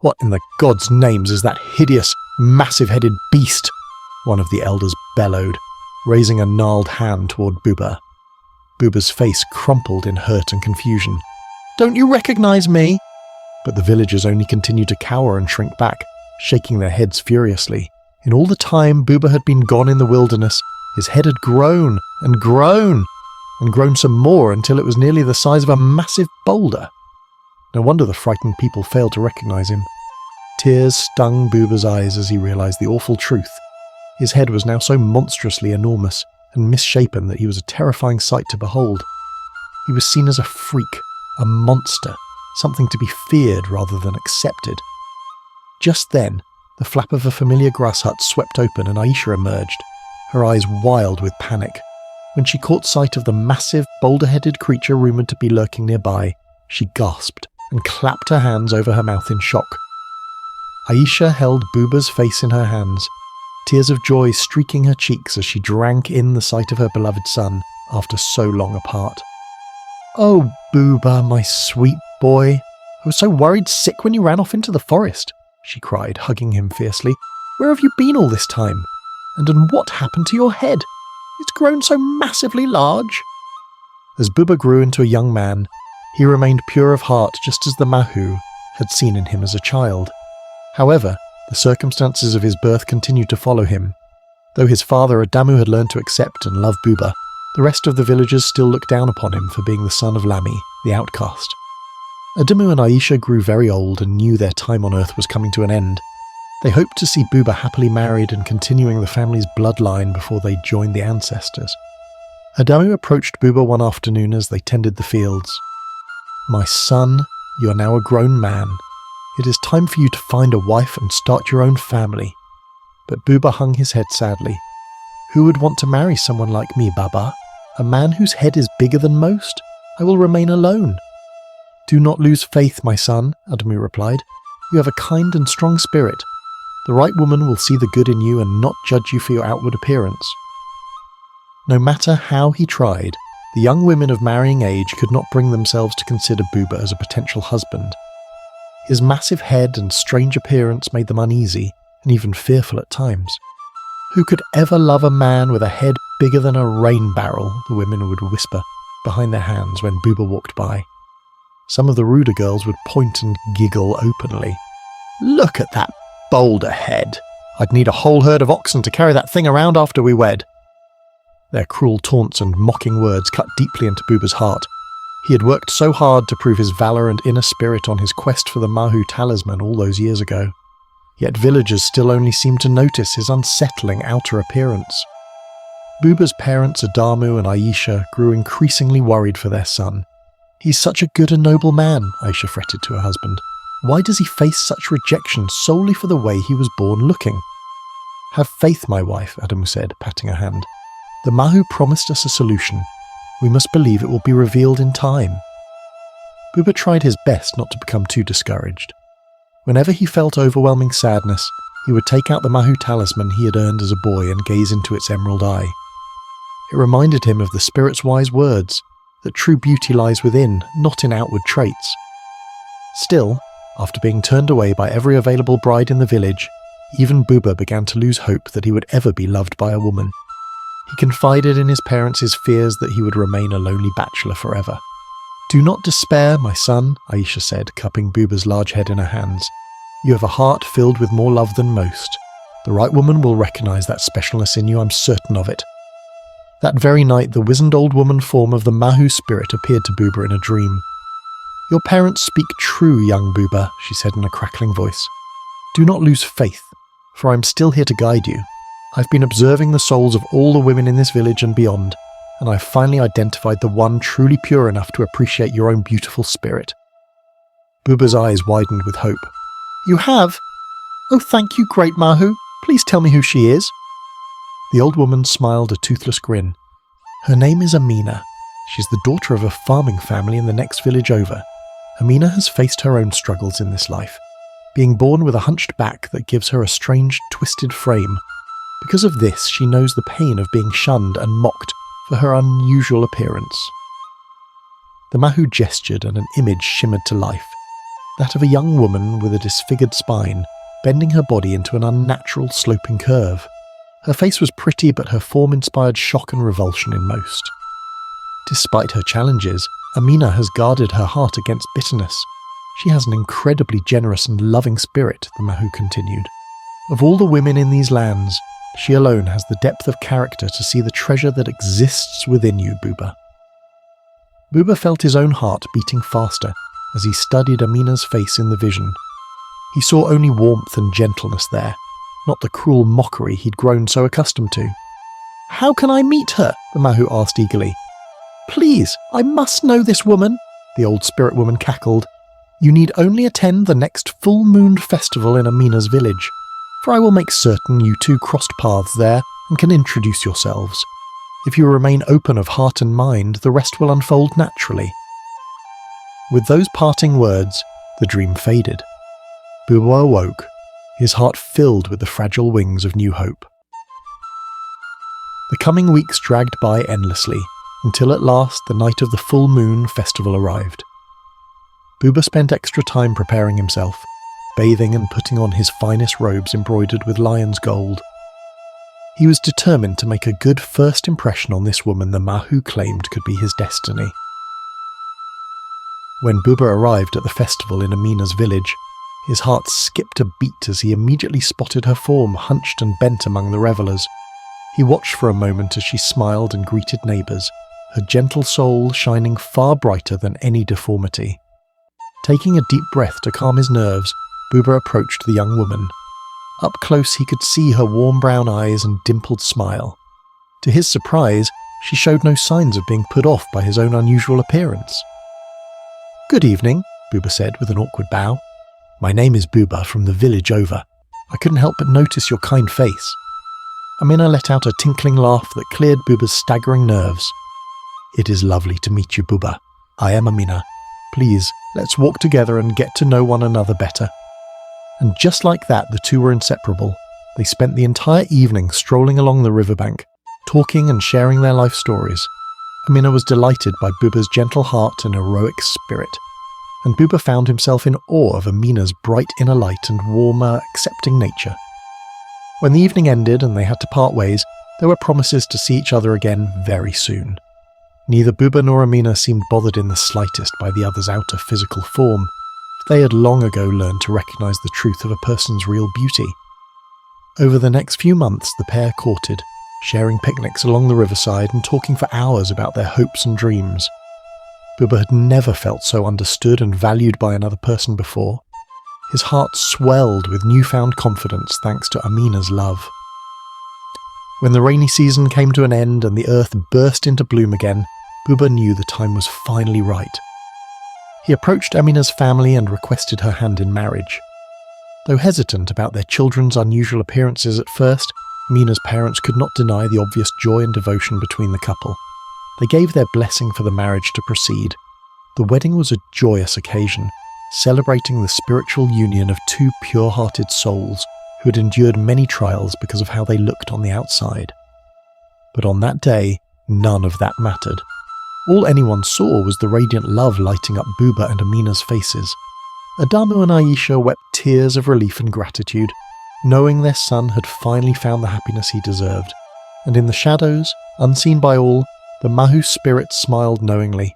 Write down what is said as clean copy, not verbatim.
"What in the gods' names is that hideous, massive-headed beast?" one of the elders bellowed, raising a gnarled hand toward Buba. Buba's face crumpled in hurt and confusion. "Don't you recognize me?" But the villagers only continued to cower and shrink back, shaking their heads furiously. In all the time Buba had been gone in the wilderness, his head had grown and grown, and grown some more until it was nearly the size of a massive boulder. No wonder the frightened people failed to recognize him. Tears stung Buba's eyes as he realized the awful truth. His head was now so monstrously enormous and misshapen that he was a terrifying sight to behold. He was seen as a freak, a monster, something to be feared rather than accepted. Just then, the flap of a familiar grass hut swept open and Aisha emerged, her eyes wild with panic. When she caught sight of the massive, boulder-headed creature rumoured to be lurking nearby, she gasped and clapped her hands over her mouth in shock. Aisha held Buba's face in her hands, tears of joy streaking her cheeks as she drank in the sight of her beloved son after so long apart. "Oh, Buba, my sweet boy, I was so worried sick when you ran off into the forest," she cried, hugging him fiercely. "Where have you been all this time? And what happened to your head? It's grown so massively large." As Buba grew into a young man, he remained pure of heart just as the Mahu had seen in him as a child. However, the circumstances of his birth continued to follow him. Though his father Adamu had learned to accept and love Buba, the rest of the villagers still looked down upon him for being the son of Lami, the outcast. Adamu and Aisha grew very old and knew their time on earth was coming to an end. They hoped to see Buba happily married and continuing the family's bloodline before they joined the ancestors. Adamu approached Buba one afternoon as they tended the fields. "My son, you are now a grown man. It is time for you to find a wife and start your own family." But Buba hung his head sadly. "Who would want to marry someone like me, Baba? A man whose head is bigger than most? I will remain alone." "Do not lose faith, my son," Adamu replied. "You have a kind and strong spirit. The right woman will see the good in you and not judge you for your outward appearance." No matter how he tried, the young women of marrying age could not bring themselves to consider Buba as a potential husband. His massive head and strange appearance made them uneasy and even fearful at times. "Who could ever love a man with a head bigger than a rain barrel?" the women would whisper behind their hands when Buba walked by. Some of the ruder girls would point and giggle openly. "Look at that boulder head! I'd need a whole herd of oxen to carry that thing around after we wed." Their cruel taunts and mocking words cut deeply into Buba's heart. He had worked so hard to prove his valour and inner spirit on his quest for the Mahu talisman all those years ago. Yet villagers still only seemed to notice his unsettling outer appearance. Buba's parents Adamu and Aisha grew increasingly worried for their son. "He's such a good and noble man," Aisha fretted to her husband. "Why does he face such rejection solely for the way he was born looking?" "Have faith, my wife," Adamu said, patting her hand. "The Mahu promised us a solution. We must believe it will be revealed in time." Buba tried his best not to become too discouraged. Whenever he felt overwhelming sadness, he would take out the Mahu talisman he had earned as a boy and gaze into its emerald eye. It reminded him of the spirit's wise words, that true beauty lies within, not in outward traits. Still, after being turned away by every available bride in the village, even Buba began to lose hope that he would ever be loved by a woman. He confided in his parents' fears that he would remain a lonely bachelor forever. "Do not despair, my son," Aisha said, cupping Buba's large head in her hands. "You have a heart filled with more love than most. The right woman will recognize that specialness in you, I'm certain of it." That very night, the wizened old woman form of the Mahu spirit appeared to Buba in a dream. "Your parents speak true, young Buba," she said in a crackling voice. "Do not lose faith, for I am still here to guide you. I've been observing the souls of all the women in this village and beyond, and I've finally identified the one truly pure enough to appreciate your own beautiful spirit." Buba's eyes widened with hope. "You have? Oh, thank you, great Mahu. Please tell me who she is." The old woman smiled a toothless grin. "Her name is Aminah. She's the daughter of a farming family in the next village over. Aminah has faced her own struggles in this life, being born with a hunched back that gives her a strange, twisted frame. Because of this, she knows the pain of being shunned and mocked for her unusual appearance." The Mahu gestured and an image shimmered to life. that of a young woman with a disfigured spine, bending her body into an unnatural sloping curve. Her face was pretty, but her form inspired shock and revulsion in most. Despite her challenges, Aminah has guarded her heart against bitterness. She has an incredibly generous and loving spirit, the Mahu continued. Of all the women in these lands, she alone has the depth of character to see the treasure that exists within you, Buba. Buba felt his own heart beating faster as he studied Aminah's face in the vision. He saw only warmth and gentleness there, not the cruel mockery he'd grown so accustomed to. "How can I meet her?" the Mahu asked eagerly. "Please, I must know this woman," the old spirit woman cackled. "You need only attend the next full-moon festival in Aminah's village, for I will make certain you two crossed paths there and can introduce yourselves. If you remain open of heart and mind, the rest will unfold naturally." With those parting words, the dream faded. Buba awoke, his heart filled with the fragile wings of new hope. The coming weeks dragged by endlessly, until at last the night of the full moon festival arrived. Buba spent extra time preparing himself, bathing and putting on his finest robes embroidered with lion's gold. He was determined to make a good first impression on this woman the Mahu claimed could be his destiny. When Buba arrived at the festival in Aminah's village, his heart skipped a beat as he immediately spotted her form hunched and bent among the revellers. He watched for a moment as she smiled and greeted neighbours, her gentle soul shining far brighter than any deformity. Taking a deep breath to calm his nerves, Buba approached the young woman. Up close he could see her warm brown eyes and dimpled smile. To his surprise, she showed no signs of being put off by his own unusual appearance. "Good evening," Buba said with an awkward bow. "My name is Buba from the village over. I couldn't help but notice your kind face." Aminah let out a tinkling laugh that cleared Buba's staggering nerves. "It is lovely to meet you, Buba. I am Aminah. Please, let's walk together and get to know one another better." And just like that, the two were inseparable. They spent the entire evening strolling along the riverbank, talking and sharing their life stories. Aminah was delighted by Buba's gentle heart and heroic spirit, and Buba found himself in awe of Aminah's bright inner light and warmer, accepting nature. When the evening ended and they had to part ways, there were promises to see each other again very soon. Neither Buba nor Aminah seemed bothered in the slightest by the other's outer physical form. They had long ago learned to recognise the truth of a person's real beauty. Over the next few months, the pair courted, sharing picnics along the riverside and talking for hours about their hopes and dreams. Buba had never felt so understood and valued by another person before. His heart swelled with newfound confidence thanks to Aminah's love. When the rainy season came to an end and the earth burst into bloom again, Buba knew the time was finally right. He approached Aminah's family and requested her hand in marriage. Though hesitant about their children's unusual appearances at first, Aminah's parents could not deny the obvious joy and devotion between the couple. They gave their blessing for the marriage to proceed. The wedding was a joyous occasion, celebrating the spiritual union of two pure-hearted souls who had endured many trials because of how they looked on the outside. But on that day, none of that mattered. All anyone saw was the radiant love lighting up Buba and Aminah's faces. Adamu and Aisha wept tears of relief and gratitude, knowing their son had finally found the happiness he deserved. And in the shadows, unseen by all, the Mahu spirit smiled knowingly,